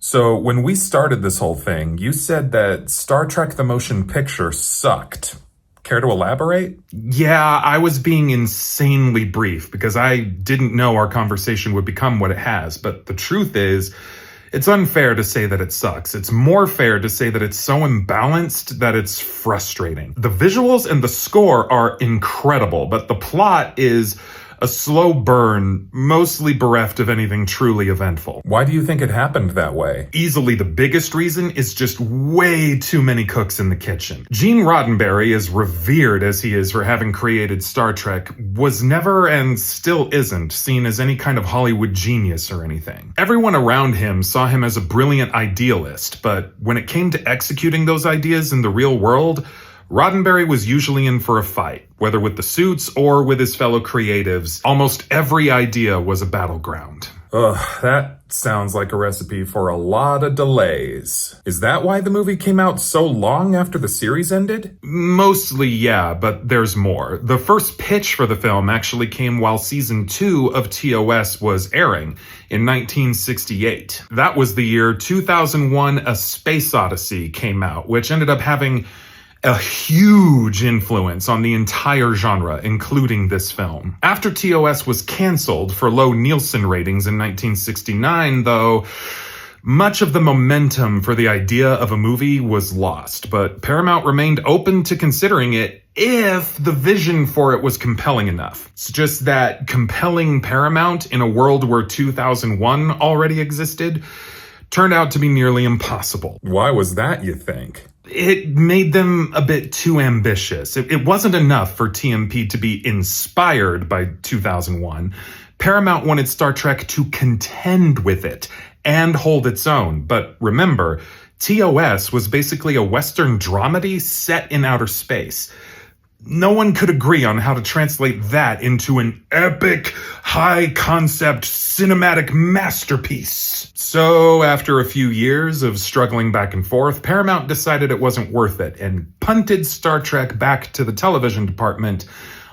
So, when we started this whole thing, you said that Star Trek the Motion Picture sucked. Care to elaborate? Yeah, I was being insanely brief because I didn't know our conversation would become what it has. But the truth is, it's unfair to say that it sucks. It's more fair to say that it's so imbalanced that it's frustrating. The visuals and the score are incredible, but the plot is a slow burn, mostly bereft of anything truly eventful. Why do you think it happened that way? Easily the biggest reason is just way too many cooks in the kitchen. Gene Roddenberry, as revered as he is for having created Star Trek, was never and still isn't seen as any kind of Hollywood genius or anything. Everyone around him saw him as a brilliant idealist, but when it came to executing those ideas in the real world, Roddenberry was usually in for a fight, whether with the suits or with his fellow creatives. Almost every idea was a battleground. Ugh, that sounds like a recipe for a lot of delays. Is that why the movie came out so long after the series ended? Mostly, yeah, but there's more. The first pitch for the film actually came while season 2 of TOS was airing in 1968. That was the year 2001: A Space Odyssey came out, which ended up having a huge influence on the entire genre, including this film. After TOS was canceled for low Nielsen ratings in 1969, though, much of the momentum for the idea of a movie was lost, but Paramount remained open to considering it if the vision for it was compelling enough. It's just that compelling Paramount in a world where 2001 already existed turned out to be nearly impossible. Why was that, you think? It made them a bit too ambitious. It wasn't enough for TMP to be inspired by 2001. Paramount wanted Star Trek to contend with it and hold its own. But remember, TOS was basically a Western dramedy set in outer space. No one could agree on how to translate that into an epic, high-concept, cinematic masterpiece. So, after a few years of struggling back and forth, Paramount decided it wasn't worth it and punted Star Trek back to the television department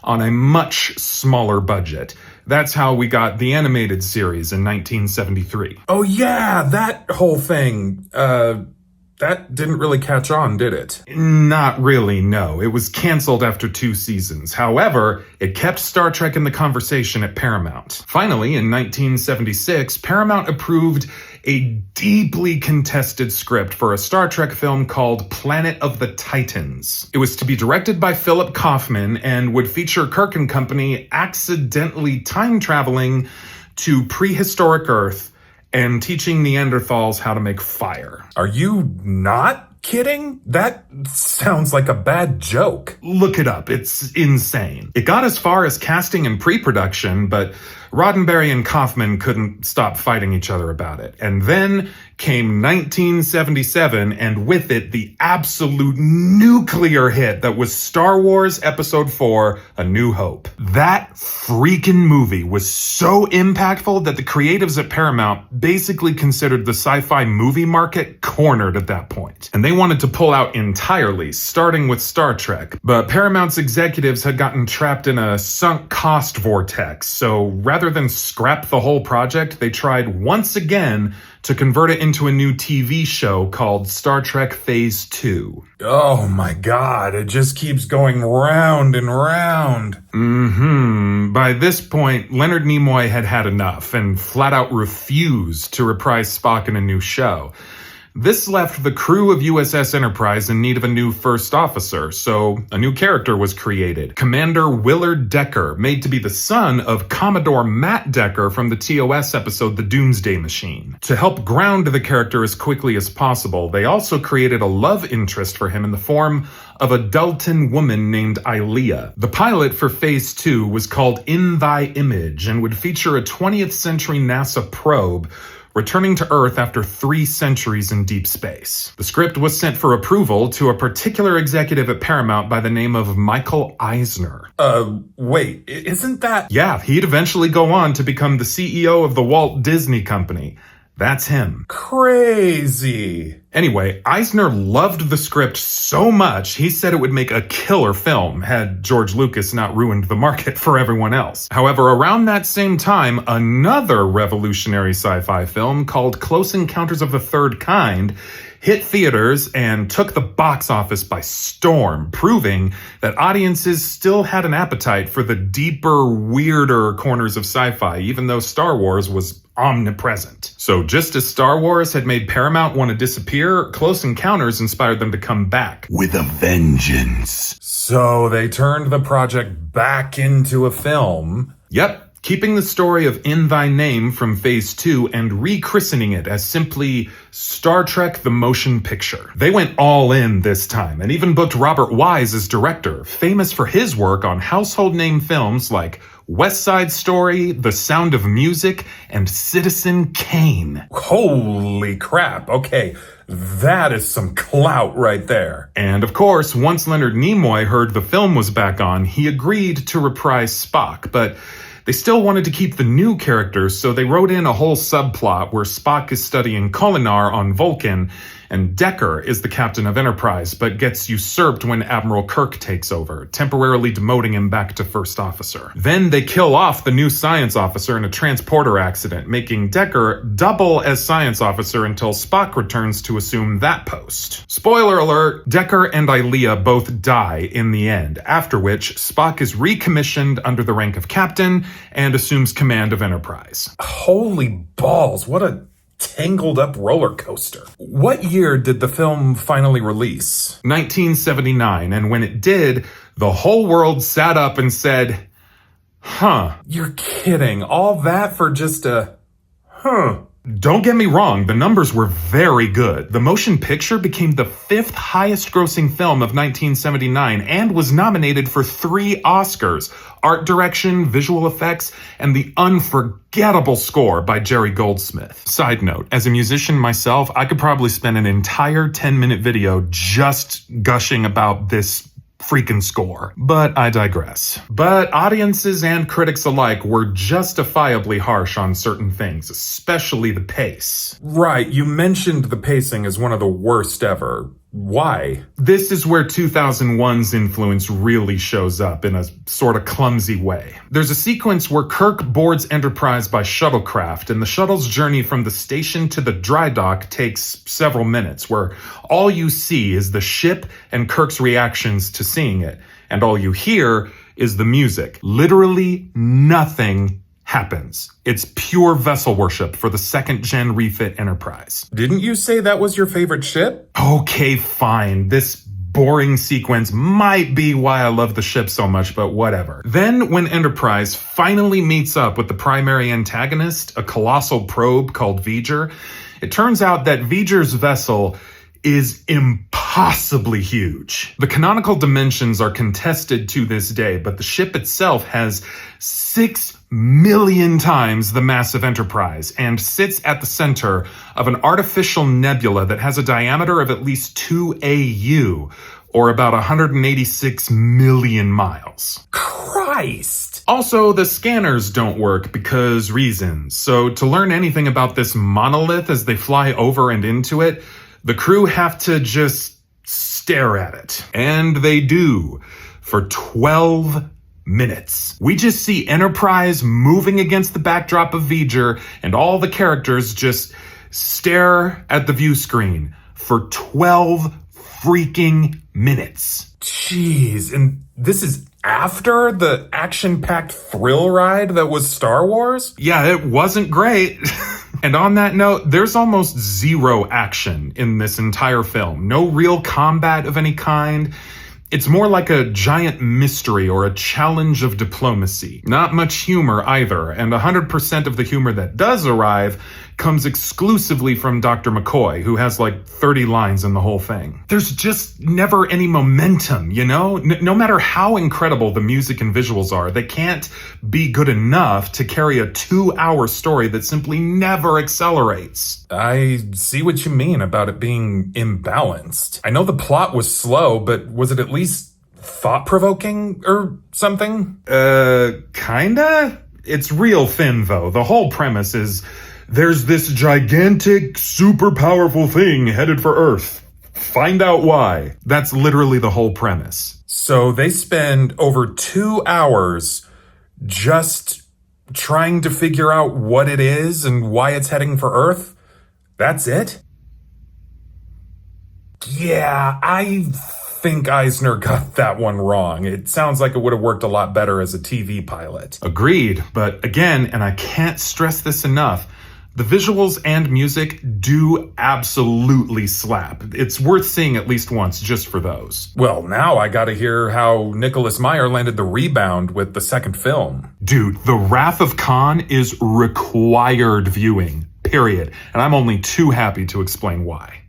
on a much smaller budget. That's how we got the animated series in 1973. Oh yeah, that whole thing. That didn't really catch on, did it? Not really, no. It was canceled after 2 seasons. However, it kept Star Trek in the conversation at Paramount. Finally, in 1976, Paramount approved a deeply contested script for a Star Trek film called Planet of the Titans. It was to be directed by Philip Kaufman and would feature Kirk and company accidentally time-traveling to prehistoric Earth and teaching Neanderthals how to make fire. Are you not kidding? That sounds like a bad joke. Look it up. It's insane. It got as far as casting and pre-production, but Roddenberry and Kaufman couldn't stop fighting each other about it. And then came 1977, and with it, the absolute nuclear hit that was Star Wars Episode 4, A New Hope. That freaking movie was so impactful that the creatives at Paramount basically considered the sci-fi movie market cornered at that point. And they wanted to pull out entirely, starting with Star Trek. But Paramount's executives had gotten trapped in a sunk cost vortex, so rather than scrap the whole project, they tried once again to convert it into a new TV show called Star Trek Phase 2. Oh my god, it just keeps going round and round. By this point, Leonard Nimoy had had enough and flat out refused to reprise Spock in a new show. This left the crew of USS Enterprise in need of a new first officer, so a new character was created. Commander Willard Decker, made to be the son of Commodore Matt Decker from the TOS episode The Doomsday Machine. To help ground the character as quickly as possible, they also created a love interest for him in the form of a Dalton woman named Ilea. The pilot for Phase 2 was called In Thy Image and would feature a 20th century NASA probe returning to Earth after 3 centuries in deep space. The script was sent for approval to a particular executive at Paramount by the name of Michael Eisner. Wait, isn't that... Yeah, he'd eventually go on to become the CEO of the Walt Disney Company. That's him. Crazy. Anyway, Eisner loved the script so much, he said it would make a killer film had George Lucas not ruined the market for everyone else. However, around that same time, another revolutionary sci-fi film called Close Encounters of the Third Kind hit theaters and took the box office by storm, proving that audiences still had an appetite for the deeper, weirder corners of sci-fi, even though Star Wars was omnipresent. So just as Star Wars had made Paramount want to disappear, Close Encounters inspired them to come back with a vengeance. So they turned the project back into a film. Yep. Keeping the story of In Thy Name from Phase 2 and rechristening it as simply Star Trek the Motion Picture. They went all in this time and even booked Robert Wise as director, famous for his work on household name films like West Side Story, The Sound of Music, and Citizen Kane. Holy crap. Okay, that is some clout right there. And of course, once Leonard Nimoy heard the film was back on, he agreed to reprise Spock, but they still wanted to keep the new characters, so they wrote in a whole subplot where Spock is studying Kolinar on Vulcan, and Decker is the captain of Enterprise, but gets usurped when Admiral Kirk takes over, temporarily demoting him back to first officer. Then they kill off the new science officer in a transporter accident, making Decker double as science officer until Spock returns to assume that post. Spoiler alert, Decker and Ilia both die in the end, after which Spock is recommissioned under the rank of captain and assumes command of Enterprise. Holy balls, what a tangled up roller coaster. What year did the film finally release? 1979, and when it did, the whole world sat up and said, huh. You're kidding. All that for just a huh. Don't get me wrong, the numbers were very good. The motion picture became the 5th highest grossing film of 1979 and was nominated for 3 Oscars: art direction, visual effects, and the unforgettable score by Jerry Goldsmith. Side note, as a musician myself, I could probably spend an entire 10-minute video just gushing about this freaking score. But I digress. But audiences and critics alike were justifiably harsh on certain things, especially the pace. Right, you mentioned the pacing as one of the worst ever. Why? This is where 2001's influence really shows up in a sort of clumsy way. There's a sequence where Kirk boards Enterprise by shuttlecraft, and the shuttle's journey from the station to the dry dock takes several minutes, where all you see is the ship and Kirk's reactions to seeing it, and all you hear is the music. Literally nothing happens. It's pure vessel worship for the 2nd-gen refit Enterprise. Didn't you say that was your favorite ship? Okay, fine. This boring sequence might be why I love the ship so much, but whatever. Then, when Enterprise finally meets up with the primary antagonist, a colossal probe called V'ger, it turns out that V'ger's vessel is impossibly huge. The canonical dimensions are contested to this day, but the ship itself has 6 million times the mass of Enterprise and sits at the center of an artificial nebula that has a diameter of at least 2 AU, or about 186 million miles. Christ! Also, the scanners don't work because reasons. So to learn anything about this monolith as they fly over and into it, the crew have to just stare at it. And they do, for 12 minutes. We just see Enterprise moving against the backdrop of V'ger, and all the characters just stare at the view screen for 12 freaking minutes. Jeez, and this is after the action-packed thrill ride that was Star Wars? Yeah, it wasn't great. And on that note, there's almost zero action in this entire film. No real combat of any kind. It's more like a giant mystery or a challenge of diplomacy. Not much humor either, and 100% of the humor that does arrive comes exclusively from Dr. McCoy, who has like 30 lines in the whole thing. There's just never any momentum, you know? No matter how incredible the music and visuals are, they can't be good enough to carry a 2-hour story that simply never accelerates. I see what you mean about it being imbalanced. I know the plot was slow, but was it at least thought-provoking or something? Kinda? It's real thin, though. The whole premise is There's this gigantic, super powerful thing headed for Earth. Find out why. That's literally the whole premise. So they spend over 2 hours just trying to figure out what it is and why it's heading for Earth? That's it? Yeah, I think Eisner got that one wrong. It sounds like it would have worked a lot better as a TV pilot. Agreed, but again, and I can't stress this enough, the visuals and music do absolutely slap. It's worth seeing at least once just for those. Well, now I gotta hear how Nicholas Meyer landed the rebound with the second film. Dude, The Wrath of Khan is required viewing, period. And I'm only too happy to explain why.